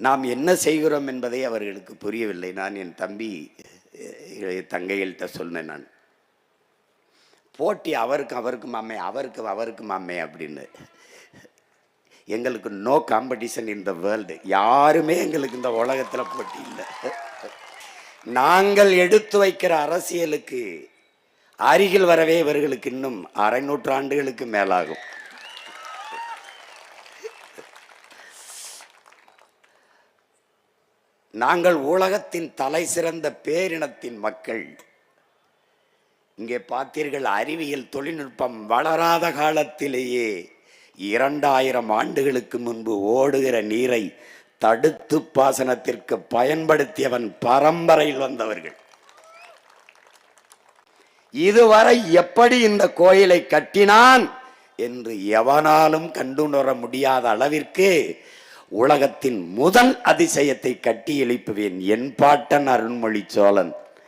நாம் என்ன செய்கிறோம் என்பதை அவர்களுக்கு புரியவில்லை. நான் என் தம்பி தங்கைகள்கிட்ட சொன்னேன், நான் போட்டி அவருக்கு மாமே, அவருக்கு மாமே அப்படின்னு. எங்களுக்கு no competition in the world. யாருமே எங்களுக்கு இந்த உலகத்தில் போட்டி இல்லை. நாங்கள் எடுத்து வைக்கிற அரசியலுக்கு அருகில் வரவே இவர்களுக்கு இன்னும் 600 நூற்றாண்டுகளுக்கு மேலாகும். நாங்கள் உலகத்தின் தலை சிறந்த பேரினத்தின் மக்கள். இங்கே பார்த்தீர்கள், அறிவியல் தொழில்நுட்பம் வளராத காலத்திலேயே 2000 ஆண்டுகளுக்கு முன்பு ஓடுகிற நீரை தடுத்து பாசனத்திற்கு பயன்படுத்தியவன் பரம்பரையில் வந்தவர்கள். இதுவரை எப்படி இந்த கோயிலை கட்டினான் என்று எவனாலும் கண்டுணர முடியாத அளவிற்கு உலகத்தின் முதல் அதிசயத்தை கட்டி எழுப்புவேன். என் பாட்டன் அருண்மொழி சோழன்.